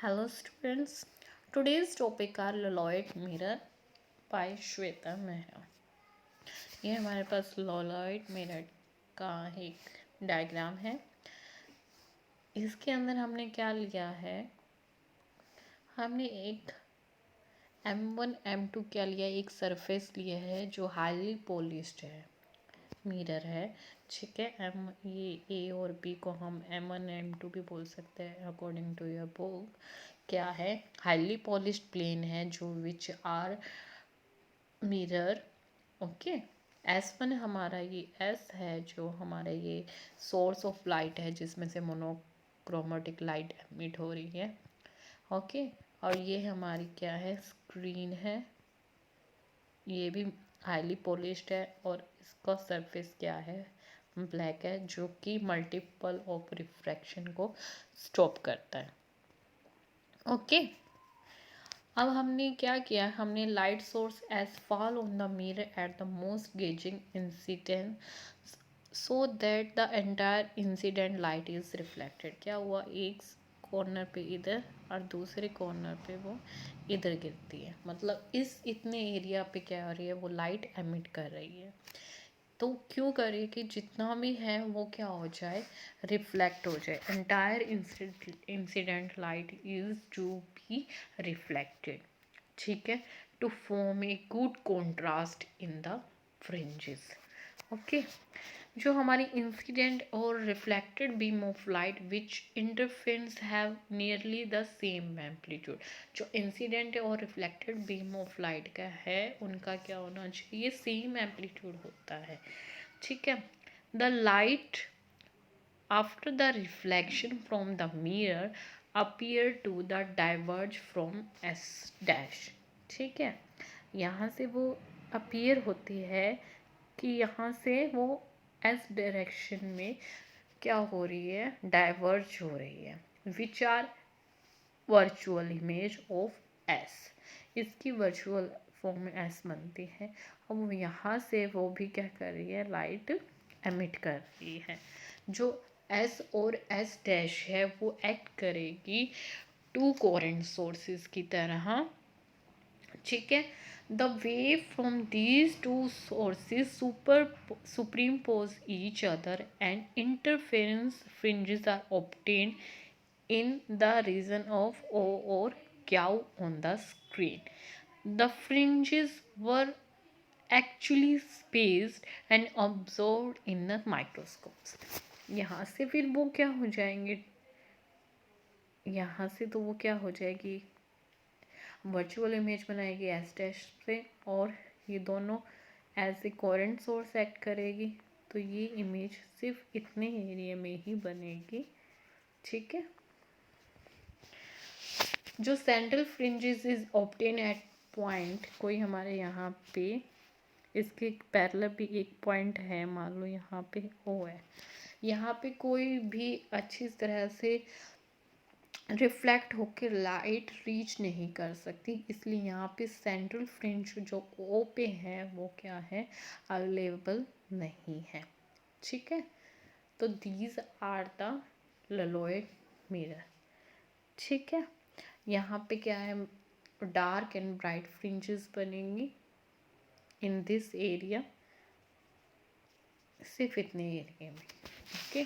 Hello students, today's topic are Lloyd mirror by Shweta Mehra. ये हमारे पास लॉलॉइड mirror का एक डायग्राम है। इसके अंदर हमने क्या लिया है, हमने एक M1 M2 क्या लिया, एक सरफेस लिया है जो हाईली पॉलिश्ड है, मिरर है। ठीक है, ये ए और बी को हम M1 M2 भी बोल सकते हैं अकॉर्डिंग टू योर बुक। क्या है, हाईली पॉलिश्ड प्लेन है जो which are mirror. Okay, S1 हमारा ये S है जो हमारा ये सोर्स ऑफ लाइट है जिसमें से मोनोक्रोमेटिक लाइट एमिट हो रही है। ओके, और ये हमारी क्या है, स्क्रीन है। ये भी हाईली पॉलिश्ड है और इसका सरफेस क्या है, ब्लैक है, जो कि मल्टीपल ऑफ रिफ्रैक्शन को स्टॉप करता है। ओके, अब हमने क्या किया, हमने light source as fall on the mirror at the most grazing incident so that the entire incident light is reflected. क्या हुआ, एक कॉर्नर पे इधर और दूसरे कॉर्नर पे वो इधर गिरती है, मतलब इस इतने एरिया पे क्या हो रही है, वो लाइट एमिट कर रही है। तो क्यों करे कि जितना भी है वो क्या हो जाए, रिफ्लेक्ट हो जाए। Entire incident light is to be reflected. ठीक है, to form a good contrast in the fringes. Okay, जो हमारी इंसिडेंट और reflected beam of light which interference have nearly the same amplitude. जो इंसिडेंट और रिफ्लेक्टेड बीम ऑफ लाइट का है उनका क्या होना चाहिए, सेम एम्पलीट्यूड होता है। ठीक है, the light after the reflection from the mirror appear to the diverge from S dash. ठीक है, यहाँ से वो अपीयर होती है कि यहाँ से वो एस डायरेक्शन में क्या हो रही है, डाइवर्ज हो रही है, which are virtual image of S. इसकी वर्चुअल फॉर्म में एस बनती है। अब यहाँ से वो भी क्या कर रही है, लाइट एमिट कर रही है। जो एस और एस डैश है वो एक्ट करेगी टू कोरेंट सोर्सेज की तरह। ठीक है, the wave from these two sources superimpose each other and interference fringes are obtained in the region of O or Q on the screen. The fringes were actually spaced and observed in the microscopes. यहाँ से फिर वो क्या हो जाएंगे, यहाँ से तो वो क्या हो जाएगी, वर्चुअल इमेज बनाएगी एस डैश से, और ये दोनों as a coherent source act करेगी। तो ये इमेज सिर्फ इतने एरिया में ही बनेगी। ठीक है, जो central fringes is obtain at point, कोई हमारे यहाँ पे इसके पैरेलल भी एक पॉइंट है, मान लो यहाँ पे ओ है, यहाँ पे कोई भी अच्छी तरह से रिफ्लेक्ट होकर लाइट रीच नहीं कर सकती, इसलिए यहाँ पे सेंट्रल फ्रिंज जो ओ पे है वो क्या है, अवेलेबल नहीं है। ठीक है, तो these are the Lloyd mirror. ठीक है, यहाँ पे क्या है, डार्क एंड ब्राइट फ्रिंजेस बनेंगी इन दिस एरिया, सिर्फ इतने एरिया में। Okay,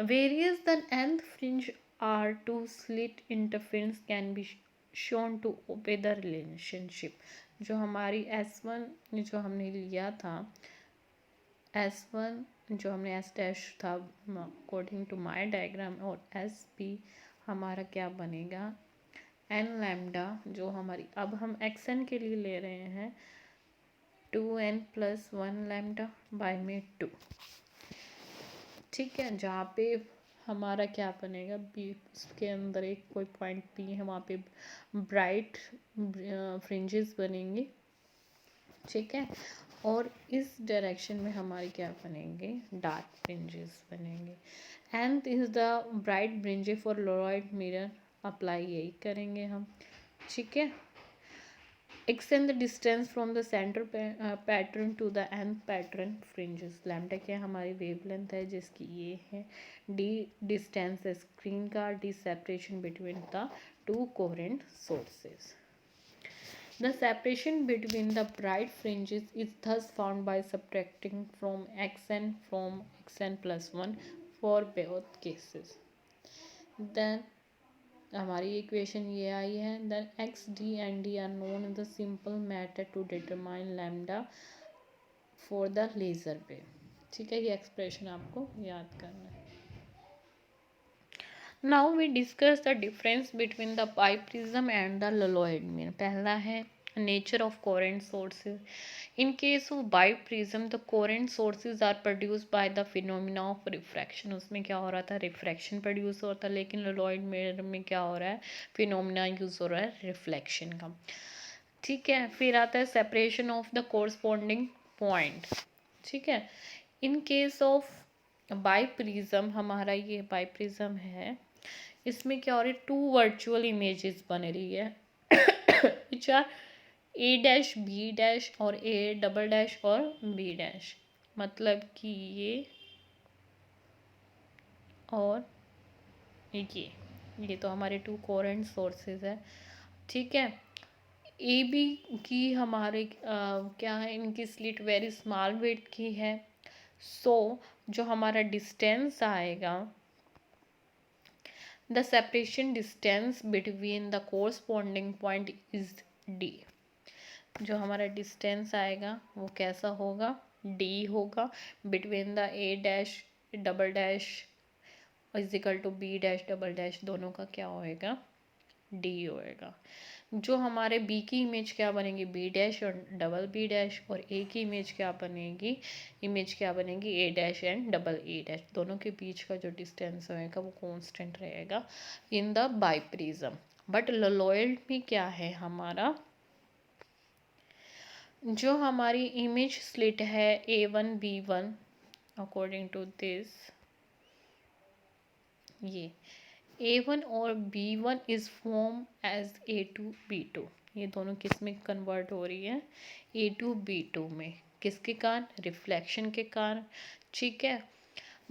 various the nth fringe are to slit interference can be shown to obey the relationship। जो हमारी S1 जो हमने लिया था, S1 जो हमने S डैश था अकॉर्डिंग टू माय डायग्राम, और SP हमारा क्या बनेगा, n लैम्डा, जो हमारी अब हम xn के लिए ले रहे हैं 2n + 1 लैम्डा बाय में 2। ठीक है, जहाँ पे हमारा क्या बनेगा, बी उसके अंदर एक कोई पॉइंट पी है, वहाँ पे ब्राइट फ्रिंजेस बनेंगे। ठीक है, और इस डायरेक्शन में हमारे क्या बनेंगे, डार्क फ्रिंजेस बनेंगे। And is the bright fringe for Lloyd mirror, apply यही करेंगे हम। ठीक है, extend the distance from the center pattern to the nth pattern fringes. Lambda क्या हमारी वेवलेंथ है जिसकी ये है, डी डिस्टेंस है स्क्रीन का, D separation between the two coherent sources. The separation between the bright fringes is thus found by subtracting from xn from xn plus 1 for both cases. Then हमारी equation ये आई है. Then X D and D are known in the simple method to determine lambda for the laser wave. ठीक है, ये expression आपको याद करना है. Now we discuss the difference between the biprism and the Lloyd mirror. पहला है nature of coherent sources. In case of biprism, the coherent sources are produced by the phenomena of refraction. उसमें क्या हो रहा था, रिफ्रैक्शन प्रोड्यूस होता, लेकिन ललोइड mirror में क्या हो रहा है, फिनोमिना यूज हो रहा है रिफ्लेक्शन का. ठीक है, फिर आता है separation of the corresponding point. ठीक है, इन केस ऑफ बाइप्रिज्म, हमारा ये बाइप्रिज्म है, इसमें क्या हो रही है, टू वर्चुअल इमेजेस बन रही है which are A dash B dash और ए डबल डैश और बी डैश. मतलब कि ये और ये तो हमारे टू कोहेरेंट सोर्सेज है. ठीक है, ए बी की हमारे क्या है, इनकी स्लिट वेरी स्मॉल विड्थ की है. सो जो हमारा डिस्टेंस आएगा, the separation distance between the corresponding point is D. जो हमारा डिस्टेंस आएगा वो कैसा होगा, डी होगा. Between the A dash double dash is equal to B dash double dash, दोनों का क्या होएगा, डी होएगा. जो हमारे बी की इमेज क्या बनेगी, बी डैश और डबल बी डैश, और ए की इमेज क्या बनेगी, A dash and double A dash. दोनों के बीच का जो डिस्टेंस होएगा वो कांस्टेंट रहेगा इन द बाइप्रिज्म. बट ललोइड में क्या है, हमारा जो हमारी इमेज स्लिट है A1 B1 according to this, ये A1 और B1 is form as A2 B2. ये दोनों किस में कन्वर्ट हो रही है, A2 B2 में. किसके कारण, रिफ्लेक्शन के कारण. ठीक है,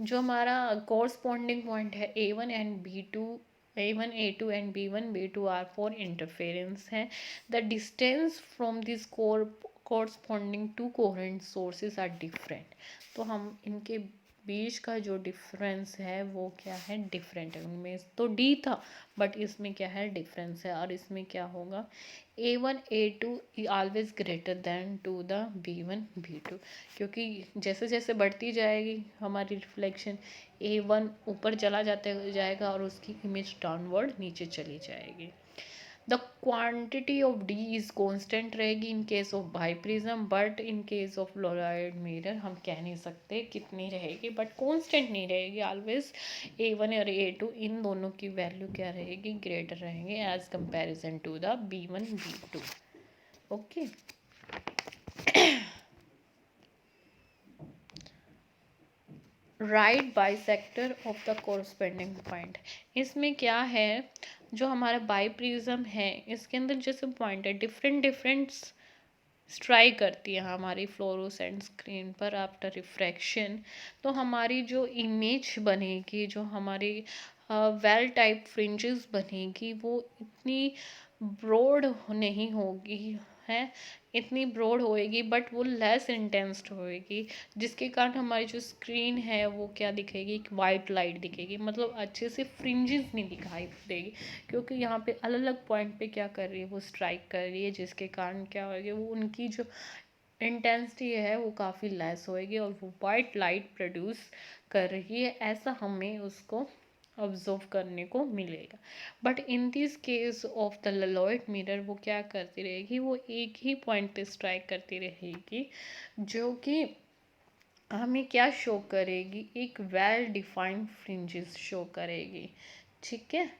जो हमारा कोरस्पॉन्डिंग पॉइंट है A1 and B2, A1 A2 and B1 B2 are for interference है. The distance from these corresponding two coherent sources are different. तो हम इनके बीच का जो डिफरेंस है वो क्या है, डिफरेंट है. उनमें तो डी था बट इसमें क्या है, डिफरेंस है. और इसमें क्या होगा, A1 A2 always greater than to the B1 B2, क्योंकि जैसे जैसे बढ़ती जाएगी हमारी रिफ्लेक्शन, A1 ऊपर चला जाएगा और उसकी इमेज डाउनवर्ड नीचे चली जाएगी. The quantity of D is constant रहेगी in case of biprism, but in case of Lloyd mirror हम कह नहीं सकते कितनी रहेगी, बट कांस्टेंट नहीं रहेगी. ऑलवेज A1 और A2 इन दोनों की वैल्यू क्या रहेगी, ग्रेटर रहेंगे as comparison to the B1 B2. Okay, right bisector of the corresponding point. इसमें क्या है, जो हमारा बाइप्रिज्म है इसके अंदर जैसे पॉइंट है डिफरेंट स्ट्राइक करती है हमारी फ्लोरोसेंट स्क्रीन पर आफ्टर रिफ्रैक्शन. तो हमारी जो इमेज बनेगी, जो हमारी वेल टाइप फ्रिंजेस बनेगी, वो इतनी ब्रॉड नहीं होगी है, इतनी ब्रॉड होएगी बट वो लेस इंटेंस होएगी, जिसके कारण हमारी जो स्क्रीन है वो क्या दिखेगी, वाइट लाइट दिखेगी. मतलब अच्छे से फ्रिंजेस नहीं दिखाई देगी, क्योंकि यहाँ पे अलग अलग पॉइंट पे क्या कर रही है, वो स्ट्राइक कर रही है, जिसके कारण क्या होगी, वो उनकी जो इंटेंसिटी है वो काफ़ी लेस होएगी और वो वाइट लाइट प्रोड्यूस कर रही है. ऐसा हमें उसको ऑब्जर्व करने को मिलेगा. But in this case of the Lloyd mirror वो क्या करती रहेगी, वो एक ही पॉइंट पे स्ट्राइक करती रहेगी, जो कि हमें क्या शो करेगी, एक वेल डिफाइंड फ्रिंजेस शो करेगी. ठीक है,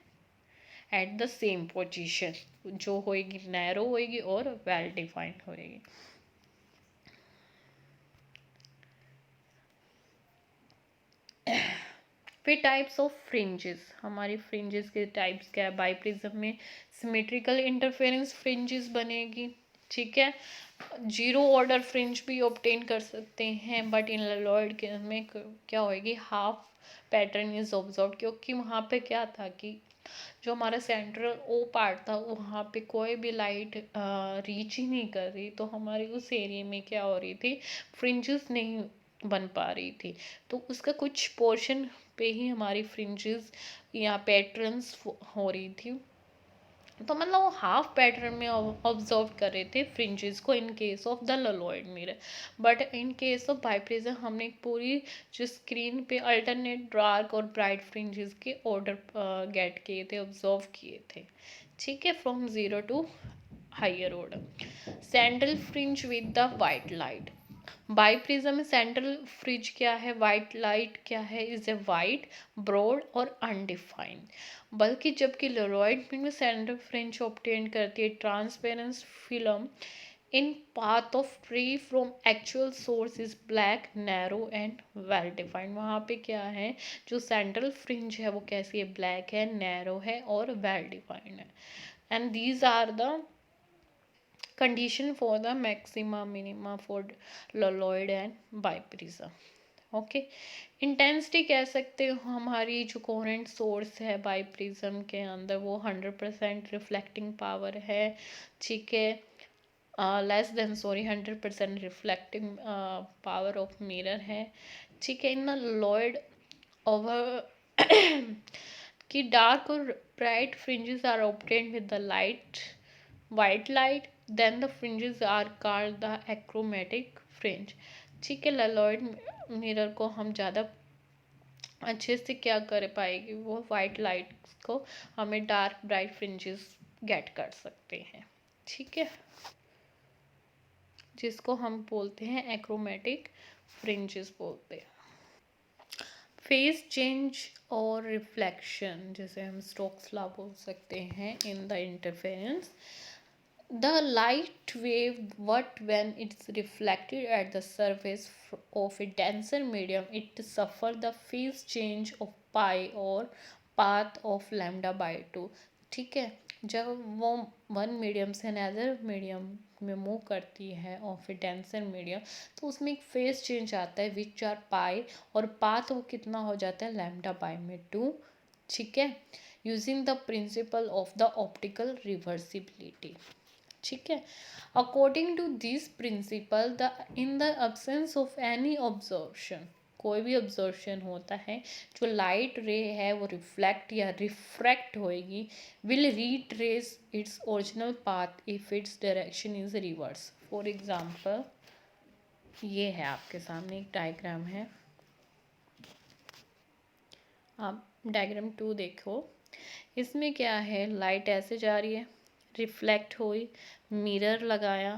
एट द सेम पोजीशन, जो होएगी नैरो होएगी और वेल डिफाइंड होएगी. फिर टाइप्स ऑफ फ्रिंजेस, हमारी फ्रिंजेस के टाइप्स क्या है, बाइप्रिज्म में सिमेट्रिकल इंटरफेरेंस फ्रिंजेस बनेगी. ठीक है। जीरो ऑर्डर फ्रिंज भी ऑब्टेन कर सकते हैं, बट इन ललोइड के में क्या होएगी, हाफ पैटर्न इज ऑब्जर्व, क्योंकि वहाँ पे क्या था कि जो हमारा सेंट्रल ओ पार्ट था वहाँ पे कोई भी लाइट रीच ही नहीं कर रही, तो हमारे उस एरिया में क्या हो रही थी, फ्रिंजेस नहीं बन पा रही थी। तो उसका कुछ पोर्शन पे ही हमारी फ्रिंजेस या पैटर्न्स हो रही थी। तो मतलब वो हाफ पैटर्न में ऑब्जर्व कर रहे थे फ्रिंजेस को in case of the Lloyd mirror. But in case of biprism हमने एक पूरी जो स्क्रीन पे अल्टरनेट डार्क और ब्राइट फ्रिंजेस के ऑर्डर गेट किए थे, ऑब्जर्व किए थे। ठीक है, from zero to higher order. Central fringe with the white light. Biprism में सेंट्रल फ्रिंज क्या है, वाइट लाइट क्या है, इज ए वाइट, ब्रॉड और अनडिफाइंड। बल्कि जबकि लोरॉइड में सेंट्रल फ्रिंज ऑब्टेन करती है transparent film in path of free from actual source is black, narrow and well defined. वहाँ पे क्या है, जो सेंट्रल फ्रिंज है वो कैसी है, ब्लैक है, नैरो है और वेल डिफाइंड है। And these are the condition for the maxima minima for loloid and biprism। Okay, intensity कह सकते हो हमारी जो कोरेंट सोर्स है बाइप्रिज्म के अंदर वो 100% रिफ्लेक्टिंग पावर है। ठीक है, less than sorry 100% reflecting power of mirror है। ठीक है, इन लॉयड ओवर कि डार्क और bright fringes are obtained with the light white light, then the fringes are called the achromatic fringe। ठीक है, ललोइड मिरर को हम ज़्यादा अच्छे से क्या कर पाएगी, वो वाइट लाइट को हमें डार्क ब्राइट फ्रिंजेस गेट कर सकते हैं। ठीक है, जिसको हम बोलते हैं एक्रोमेटिक फ्रिंजेस बोलते हैं। फेस चेंज और रिफ्लेक्शन, जैसे हम स्टोक्स लॉ बोल सकते हैं, in the interference the light wave, what when it's reflected at the surface of a denser medium, it suffer the phase change of pi or path of lambda by 2। ठीक है, जब वो one medium से another medium में move करती है of A denser medium, तो उसमें एक फेस चेंज आता है विच आर पाई, और पाथ वो कितना हो जाता है, लैम्डा बाई में 2। ठीक है, using the principle of the optical reversibility. ठीक है, according to this principle the in the absence of any observation, कोई भी ऑब्जर्वेशन होता है जो लाइट रे है वो रिफ्लेक्ट या रिफ्रैक्ट होएगी, will retrace its original path if its direction is reverse. For example, ये है आपके सामने एक डायग्राम है, आप डायग्राम 2 देखो। इसमें क्या है, लाइट ऐसे जा रही है, रिफ्लेक्ट हुई, मिरर लगाया,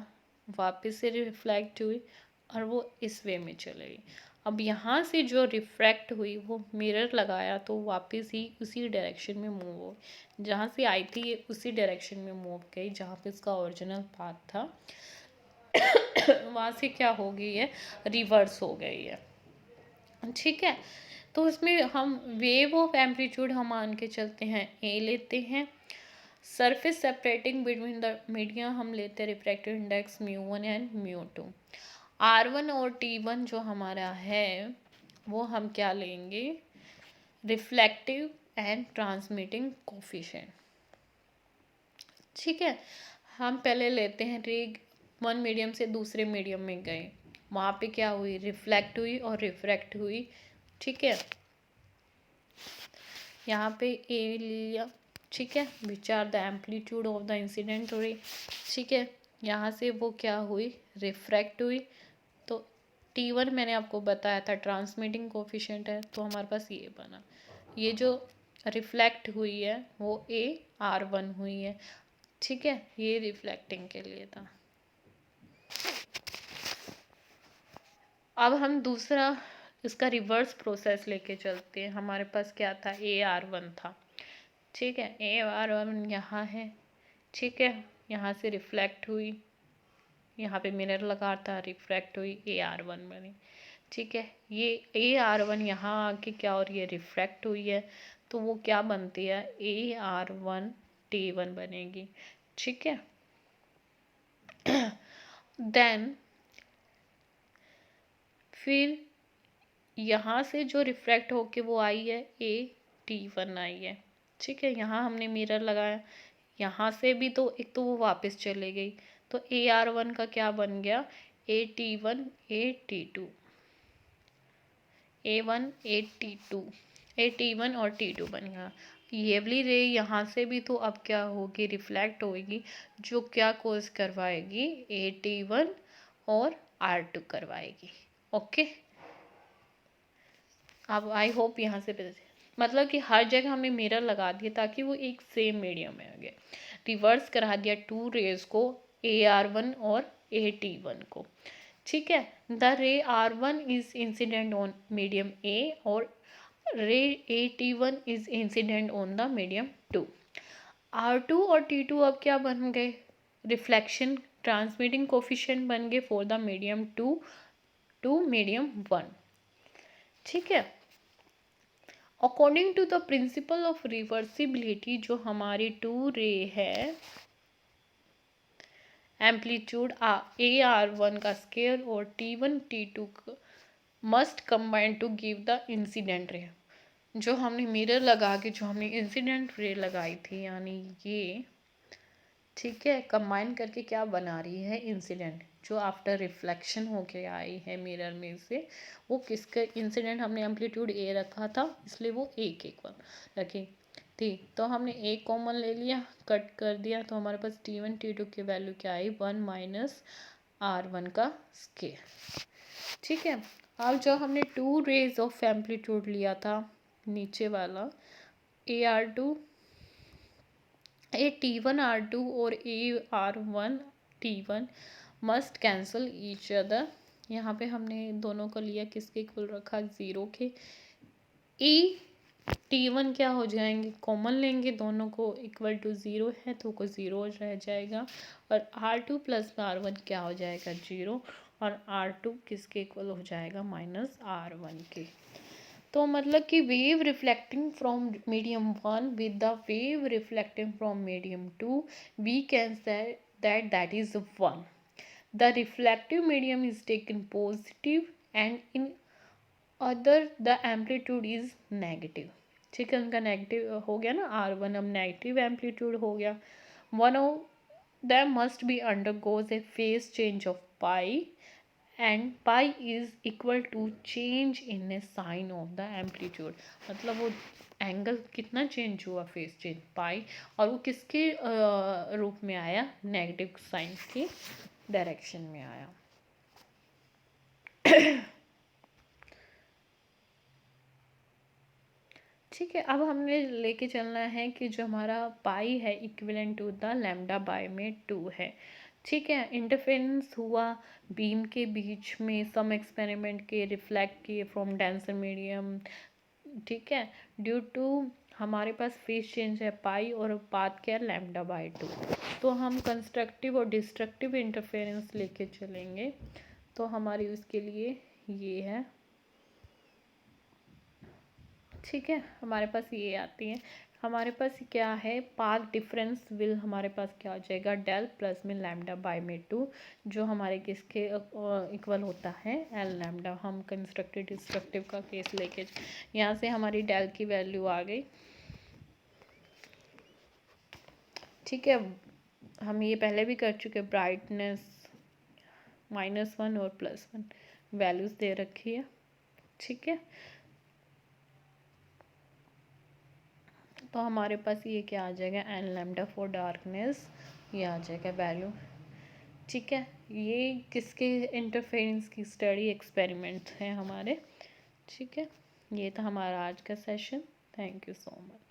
वापस से रिफ्लेक्ट हुई और वो इस वे में चले गई। अब यहाँ से जो रिफ्रैक्ट हुई वो मिरर लगाया तो वापस ही उसी डायरेक्शन में मूव हो, जहाँ से आई थी ये उसी डायरेक्शन में मूव गई जहाँ पे इसका ओरिजिनल पाथ था। वहाँ से क्या हो गई है, रिवर्स हो गई है। ठीक है, तो इसमें हम वेव ऑफ एम्पलीट्यूड हम मान के चलते हैं ए लेते हैं, surface separating between the media हम लेते हैं रिफ्रैक्टिव इंडेक्स μ1 एंड μ2। R1 और T1 जो हमारा है वो हम क्या लेंगे, रिफ्लेक्टिव एंड ट्रांसमिटिंग कोफिशिएंट। ठीक है, हम पहले लेते हैं रे वन मीडियम से दूसरे मीडियम में गए, वहाँ पे क्या हुई, रिफ्लेक्ट हुई और रिफ्रैक्ट हुई। ठीक है, यहाँ पे ए लिया। ठीक है, which are the amplitude of the incident ray. ठीक है, यहाँ से वो क्या हुई, रिफ्रैक्ट हुई, तो T1 मैंने आपको बताया था ट्रांसमिटिंग कोफिशिएंट है, तो हमारे पास ये बना। ये जो रिफ्लेक्ट हुई है वो AR1 हुई है। ठीक है, ये रिफ्लेक्टिंग के लिए था। अब हम दूसरा इसका रिवर्स प्रोसेस लेके चलते हैं। हमारे पास क्या था, AR1 था। ठीक है, AR1 यहाँ है। ठीक है, यहाँ से रिफ्लेक्ट हुई, यहाँ पे मिरर लगा था, रिफ्रैक्ट हुई, AR1 बनी। ठीक है, ये AR1 यहाँ आके क्या और ये रिफ्रैक्ट हुई है, तो वो क्या बनती है, AR1 T1 बनेगी। ठीक है, देन फिर यहाँ से जो रिफ्रैक्ट होके वो आई है A T1 आई है। ठीक है, यहाँ हमने मिरर लगाया, यहाँ से भी तो एक तो वो वापस चले गई, तो AR1 का क्या बन गया, AT1 AT2, A1 AT2, AT1 और T2 बन गया। ये वाली रे यहाँ से भी तो अब क्या होगी, रिफ्लेक्ट होगी, जो क्या कोज करवाएगी, AT1 और R2 करवाएगी। ओके, अब आई होप यहाँ से मतलब कि हर जगह हमने मिरर लगा दिया ताकि वो एक सेम मीडियम में आ गए। रिवर्स करा दिया टू रेज को, AR1 और AT1 को। ठीक है, द रे R1 is incident on medium A और रे AT1 is incident on the medium 2। R2 और T2 अब क्या बन गए, रिफ्लेक्शन ट्रांसमिटिंग कोफिशिएंट बन गए for the medium 2 to medium 1। ठीक है, according to the principle of reversibility, जो हमारी टू रे है, एम्पलीट्यूड AR1 का स्केयर और T1 T2 must combine to give the incident ray. जो हमने मिरर लगा के जो हमने इंसिडेंट रे लगाई थी, यानी ये, ठीक है, कंबाइन करके क्या बना रही है, इंसिडेंट, जो आफ्टर रिफ्लेक्शन होके आई है मिरर में से, वो किसका इंसिडेंट, हमने एम्पलीट्यूड A रखा था इसलिए वो एक एक रखी थी, तो हमने एक कॉमन ले लिया, कट कर दिया, तो हमारे पास T1 T2 की वैल्यू क्या आई, 1 माइनस R1 का स्केयर। ठीक है, अब जो हमने टू रेज ऑफ एम्पलीट्यूड लिया था नीचे वाला, AR2 T1 R2 और AR1 T1 must cancel each other. यहाँ पे हमने दोनों को लिया, किसके इक्वल रखा, 0 के। T1 क्या हो जाएंगे, कॉमन लेंगे, दोनों को इक्वल टू 0 है तो को 0 रह जाएगा, और R2 प्लस R1 क्या हो जाएगा, 0, और R2 किसके इक्वल हो जाएगा, माइनस R1 के। तो मतलब कि wave reflecting from medium 1 with the wave reflecting from medium 2, we can say that is 1. The reflective medium is taken positive and in other the amplitude is negative। ठीक है, उनका negative हो गया ना, R1 अब नेगेटिव एम्पलीट्यूड हो गया। One of them must be undergoes a phase change of pi and pi is equal to change in a sign of the amplitude. मतलब वो एंगल कितना चेंज हुआ, फेज चेंज पाई, और वो किसके रूप में आया, नेगेटिव साइन की डायरेक्शन में आया। ठीक है, अब हमने लेके चलना है कि जो हमारा पाई है equivalent to the lambda by में 2 है। ठीक है, इंटरफेरेंस हुआ बीम के बीच में, सम एक्सपेरिमेंट के रिफ्लेक्ट किए फ्रॉम डेंसर मीडियम। ठीक है, ड्यू टू हमारे पास फेज चेंज है पाई और पाथ क्या है, लैम्डा बाय 2। तो हम कंस्ट्रक्टिव और डिस्ट्रक्टिव इंटरफेरेंस लेके चलेंगे, तो हमारी उसके लिए ये है। ठीक है, हमारे पास ये आती है, हमारे पास क्या है, पाथ डिफरेंस विल हमारे पास क्या हो जाएगा, डेल प्लस में लैम्डा बाय में 2, जो हमारे किसके इक्वल होता है, एल लैम्डा। हम कंस्ट्रक्टिव डिस्ट्रक्टिव का केस लेके, यहाँ से हमारी डेल की वैल्यू आ गई। ठीक है, हम ये पहले भी कर चुके, ब्राइटनेस -1 और +1 वैल्यूज़ दे रखी है। ठीक है, तो हमारे पास ये क्या आ जाएगा, एन लैम्डा फॉर डार्कनेस, ये आ जाएगा वैल्यू। ठीक है, ये किसके इंटरफेरेंस की स्टडी एक्सपेरिमेंट है हमारे। ठीक है, ये था हमारा आज का session. Thank you so much.